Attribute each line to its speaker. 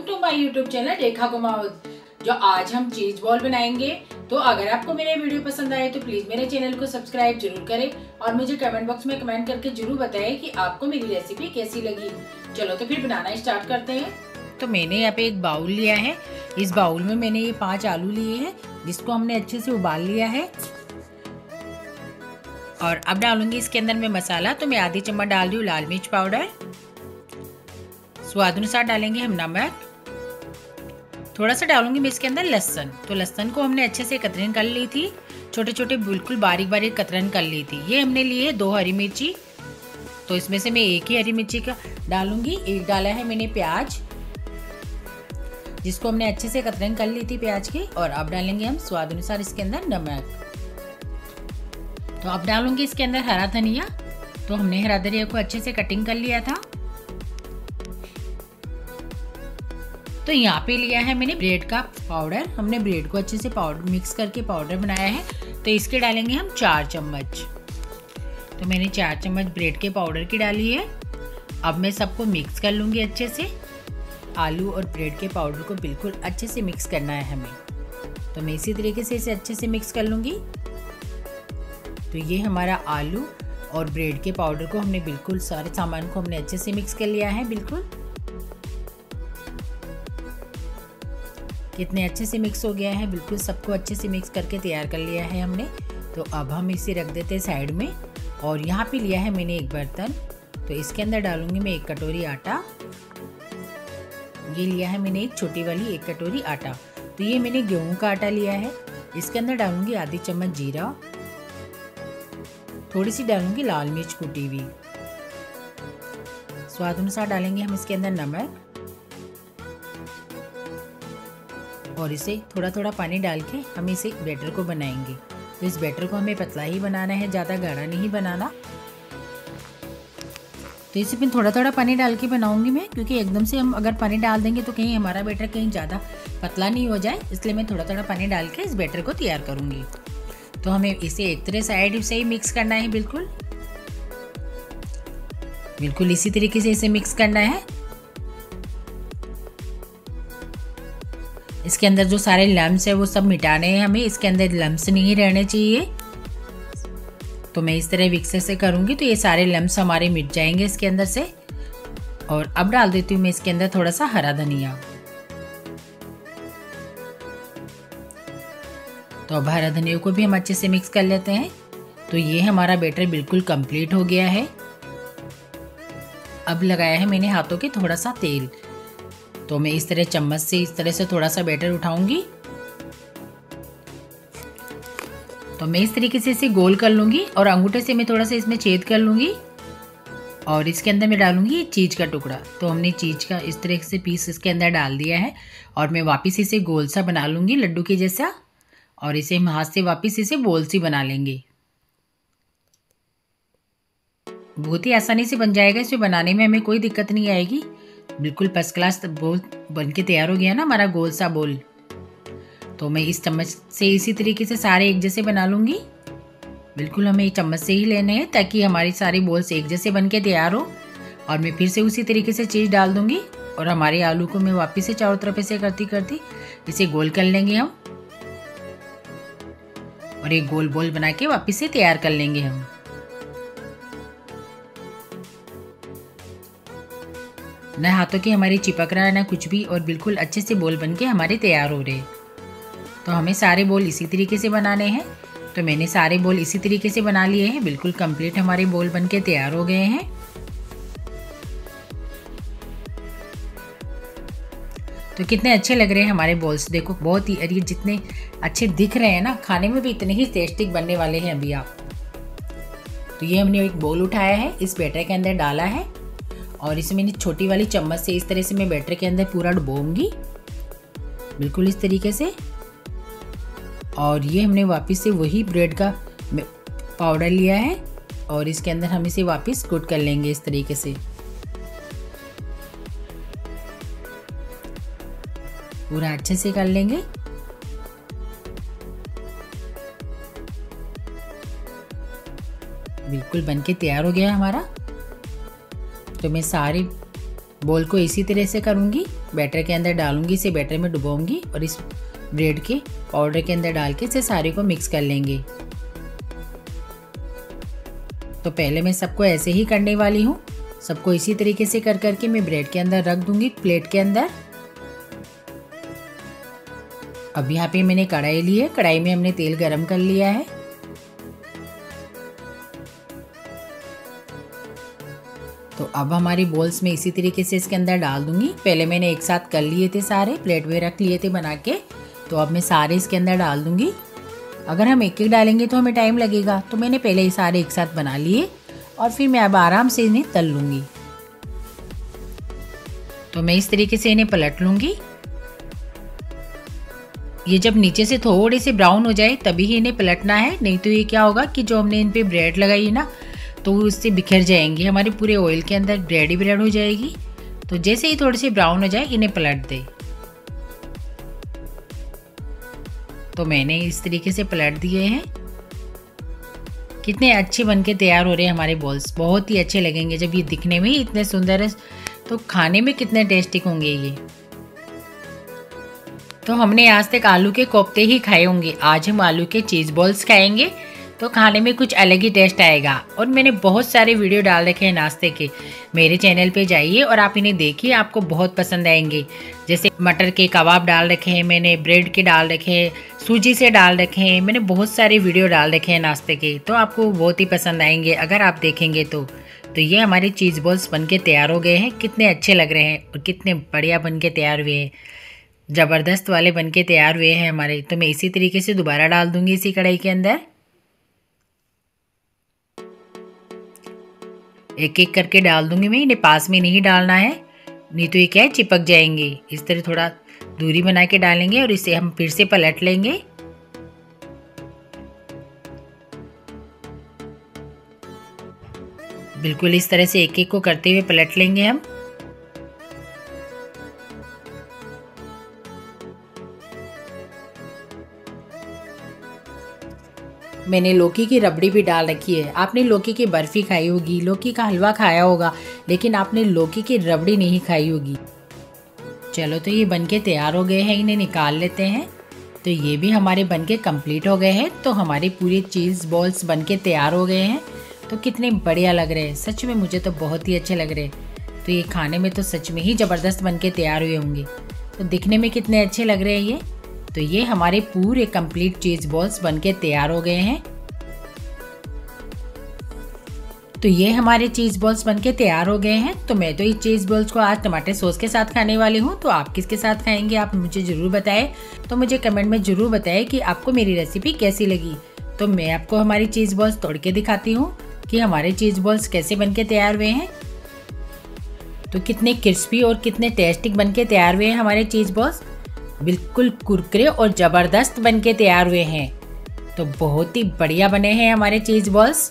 Speaker 1: To my YouTube channel रेखा कुमार। जो आज हम चीज बॉल बनाएंगे। तो अगर आपको मेरे वीडियो पसंद आए तो प्लीज मेरे चैनल को सब्सक्राइब जरूर करें और मुझे कमेंट बॉक्स में कमेंट करके जरूर बताएं कि आपको मेरी रेसिपी कैसी लगी। चलो तो फिर बनाना स्टार्ट करते हैं। तो मैंने यहाँ पे एक बाउल लिया है। इस बाउल में मैंने ये 5 आलू लिए हैं जिसको हमने अच्छे से उबाल लिया है। और अब डालूंगी इसके अंदर मैं मसाला। तो मैं आधी चम्मच डाल रही हूँ लाल मिर्च पाउडर। स्वाद अनुसार डालेंगे हम नमक। थोड़ा सा डालूंगी मैं इसके अंदर लहसुन। तो लहसुन को हमने अच्छे से कतरन कर ली थी, छोटे छोटे बिल्कुल बारीक बारीक कतरन कर ली थी। ये हमने लिए 2 हरी मिर्ची। तो इसमें से मैं एक ही हरी मिर्ची का डालूंगी। एक डाला है मैंने प्याज जिसको हमने अच्छे से कतरन कर ली थी प्याज की। और अब डालेंगे हम स्वाद अनुसार इसके अंदर नमक। तो अब डालूंगी इसके अंदर हरा धनिया। तो हमने हरा धनिया को अच्छे से कटिंग कर लिया था। तो यहाँ पे लिया है मैंने ब्रेड का पाउडर। हमने ब्रेड को अच्छे से पाउडर मिक्स करके पाउडर बनाया है। तो इसके डालेंगे हम 4 चम्मच। तो मैंने 4 चम्मच ब्रेड के पाउडर की डाली है। अब मैं सबको मिक्स कर लूँगी अच्छे से। आलू और ब्रेड के पाउडर को बिल्कुल अच्छे से मिक्स करना है हमें। तो मैं इसी तरीके से इसे अच्छे से मिक्स कर लूँगी। तो ये हमारा आलू और ब्रेड के पाउडर को हमने बिल्कुल सारे सामान को हमने अच्छे से मिक्स कर लिया है। बिल्कुल कितने अच्छे से मिक्स हो गया है। बिल्कुल सबको अच्छे से मिक्स करके तैयार कर लिया है हमने। तो अब हम इसे रख देते हैं साइड में। और यहाँ पे लिया है मैंने एक बर्तन। तो इसके अंदर डालूंगी मैं 1 कटोरी आटा। ये लिया है मैंने एक छोटी वाली 1 कटोरी आटा। तो ये मैंने गेहूं का आटा लिया है। इसके अंदर डालूंगी आधी चम्मच जीरा। थोड़ी सी डालूंगी लाल मिर्च कुटी हुई। स्वाद अनुसार डालेंगे हम इसके अंदर नमक। और इसे थोड़ा थोड़ा पानी डाल के हम इसे बैटर को बनाएंगे। तो इस बैटर को हमें पतला ही बनाना है, ज़्यादा गाढ़ा नहीं बनाना। तो इसे मैं थोड़ा थोड़ा पानी डाल के बनाऊंगी मैं, क्योंकि एकदम से हम अगर पानी डाल देंगे तो कहीं हमारा बैटर कहीं ज़्यादा पतला नहीं हो जाए। इसलिए मैं थोड़ा थोड़ा पानी डाल के इस बैटर को तैयार करूंगी। तो हमें इसे एक तरह साइड से ही मिक्स करना है। बिल्कुल बिल्कुल इसी तरीके से इसे मिक्स करना है। इसके अंदर जो सारे लम्स है वो सब मिटाने हैं हमें। इसके अंदर लम्स नहीं रहने चाहिए। तो मैं इस तरह मिक्सर से करूंगी तो ये सारे लम्स हमारे मिट जाएंगे इसके अंदर से। और अब डाल देती हूँ मैं इसके अंदर थोड़ा सा हरा धनिया। तो अब हरा धनिया को भी हम अच्छे से मिक्स कर लेते हैं। तो ये हमारा बैटर बिल्कुल कंप्लीट हो गया है। अब लगाया है मैंने हाथों के थोड़ा सा तेल। तो मैं इस तरह चम्मच से इस तरह से थोड़ा सा बैटर उठाऊंगी। तो मैं इस तरीके से इसे गोल कर लूंगी और अंगूठे से मैं थोड़ा सा इसमें छेद कर लूंगी। और इसके अंदर मैं डालूंगी चीज का टुकड़ा। तो हमने चीज का इस तरह से पीस इसके अंदर डाल दिया है। और मैं वापस इसे गोल सा बना लूंगी लड्डू के जैसा। और इसे हम हाथ से वापस इसे बोल सी बना लेंगे। बहुत ही आसानी से बन जाएगा। इसे बनाने में हमें कोई दिक्कत नहीं आएगी। बिल्कुल फर्स्ट क्लास बोल बन के तैयार हो गया ना हमारा गोल सा बोल। तो मैं इस चम्मच से इसी तरीके से सारे एक जैसे बना लूंगी। बिल्कुल हमें एक चम्मच से ही लेने हैं ताकि हमारी सारी बोल्स एक जैसे बन के तैयार हो। और मैं फिर से उसी तरीके से चीज़ डाल दूंगी। और हमारे आलू को मैं वापस से चारों तरफ से करती करती इसे गोल कर लेंगे हम। और एक गोल बोल बना के वापस से तैयार कर लेंगे हम। ना हाथों के हमारे चिपक रहा है ना कुछ भी। और बिल्कुल अच्छे से बोल बन के हमारे तैयार हो रहे हैं। तो हमें सारे बोल इसी तरीके से बनाने हैं। तो मैंने सारे बोल इसी तरीके से बना लिए हैं। बिल्कुल कंप्लीट हमारे बोल बन के तैयार हो गए हैं। तो कितने अच्छे लग रहे हैं हमारे बोल्स। देखो बहुत ही, अरे जितने अच्छे दिख रहे हैं ना, खाने में भी इतने ही टेस्टी बनने वाले हैं अभी आप। तो ये हमने एक बोल उठाया है, इस बैटर के अंदर डाला है। और इसे मैंने छोटी वाली चम्मच से इस तरह से मैं बैटर के अंदर पूरा डुबोऊंगी। बिल्कुल इस तरीके से। और ये हमने वापस से वही ब्रेड का पाउडर लिया है। और इसके अंदर हम इसे वापस कोट कर लेंगे इस तरीके से। पूरा अच्छे से कर लेंगे। बिल्कुल बनके तैयार हो गया हमारा। तो मैं सारे बोल को इसी तरह से करूँगी। बैटर के अंदर डालूंगी, इसे बैटर में डुबोऊंगी और इस ब्रेड के पाउडर के अंदर डाल के इसे सारे को मिक्स कर लेंगे। तो पहले मैं सबको ऐसे ही करने वाली हूँ। सबको इसी तरीके से कर करके मैं ब्रेड के अंदर रख दूंगी, प्लेट के अंदर। अब यहाँ पे मैंने कढ़ाई ली है, कढ़ाई में हमने तेल गरम कर लिया है। तो अब हमारी बॉल्स में इसी तरीके से इसके अंदर डाल दूंगी। पहले मैंने एक साथ कर लिए थे, सारे प्लेट में रख लिए थे बना के, तो अब मैं सारे इसके अंदर डाल दूंगी। अगर हम एक एक डालेंगे तो हमें टाइम लगेगा, तो मैंने पहले ही सारे एक साथ बना लिए और फिर मैं अब आराम से इन्हें तल लूँगी। तो मैं इस तरीके से इन्हें पलट लूँगी। ये जब नीचे से थोड़े से ब्राउन हो जाए तभी ही इन्हें पलटना है, नहीं तो ये क्या होगा कि जो हमने इन पे ब्रेड लगाई है ना, तो उससे बिखर जाएंगी, हमारे पूरे ऑयल के अंदर ब्रेड ही ब्रेड हो जाएगी। तो जैसे ही थोड़े से ब्राउन हो जाए इन्हें पलट दे। तो मैंने इस तरीके से पलट दिए हैं। कितने अच्छे बनके तैयार हो रहे हैं हमारे बॉल्स, बहुत ही अच्छे लगेंगे जब ये दिखने में ही इतने सुंदर है, तो खाने में कितने टेस्टी होंगे ये। तो हमने आज तक आलू के कोफ्ते ही खाए होंगे, आज हम आलू के चीज़ बॉल्स खाएंगे, तो खाने में कुछ अलग ही टेस्ट आएगा। और मैंने बहुत सारे वीडियो डाल रखे हैं नाश्ते के, मेरे चैनल पे जाइए और आप इन्हें देखिए, आपको बहुत पसंद आएंगे। जैसे मटर के कबाब डाल रखे हैं मैंने, ब्रेड के डाल रखे हैं, सूजी से डाल रखे हैं, मैंने बहुत सारे वीडियो डाल रखे हैं नाश्ते के, तो आपको बहुत ही पसंद आएंगे अगर आप देखेंगे तो। ये हमारे चीज़ बॉल्स बन के तैयार हो गए हैं, कितने अच्छे लग रहे हैं और कितने बढ़िया बन के तैयार हुए हैं, ज़बरदस्त वाले बन के तैयार हुए हैं हमारे। तो मैं इसी तरीके से दोबारा डाल दूंगी इसी कढ़ाई के अंदर। एक एक करके डाल दूंगी मैं, इन्हें पास में नहीं डालना है, नहीं तो ये क्या है चिपक जाएंगे। इस तरह थोड़ा दूरी बना के डालेंगे और इसे हम फिर से पलट लेंगे। बिल्कुल इस तरह से एक एक को करते हुए पलट लेंगे हम। मैंने लौकी की रबड़ी भी डाल रखी है। आपने लौकी की बर्फ़ी खाई होगी, लौकी का हलवा खाया होगा, लेकिन आपने लौकी की रबड़ी नहीं खाई होगी। चलो तो ये बनके तैयार हो गए हैं, इन्हें निकाल लेते हैं। तो ये भी हमारे बनके कंप्लीट हो गए हैं। तो हमारे पूरे चीज़ बॉल्स बनके तैयार हो गए हैं। तो कितने बढ़िया लग रहे हैं, सच में मुझे तो बहुत ही अच्छे लग रहे हैं। तो ये खाने में तो सच में ही ज़बरदस्त बनके तैयार हुए होंगे। तो दिखने में कितने अच्छे लग रहे हैं ये। तो ये हमारे पूरे कंप्लीट चीज़ बॉल्स बनके तैयार हो गए हैं। तो ये हमारे चीज़ बॉल्स बनके तैयार हो गए हैं। तो मैं तो ये चीज़ बॉल्स को आज टमाटर सॉस के साथ खाने वाली हूँ। तो आप किसके साथ खाएंगे आप मुझे ज़रूर बताएं। तो मुझे कमेंट में ज़रूर बताएं कि आपको मेरी रेसिपी कैसी लगी। तो मैं आपको हमारी चीज़ बॉल्स तोड़ के दिखाती हूँ कि हमारे चीज़ बॉल्स कैसे बनके तैयार हुए हैं। तो कितने क्रिस्पी और कितने टेस्टी बनके तैयार हुए हैं हमारे चीज़ बॉल्स, बिल्कुल कुरकुरे और ज़बरदस्त बनके तैयार हुए हैं। तो बहुत ही बढ़िया बने हैं हमारे चीज़ बॉल्स।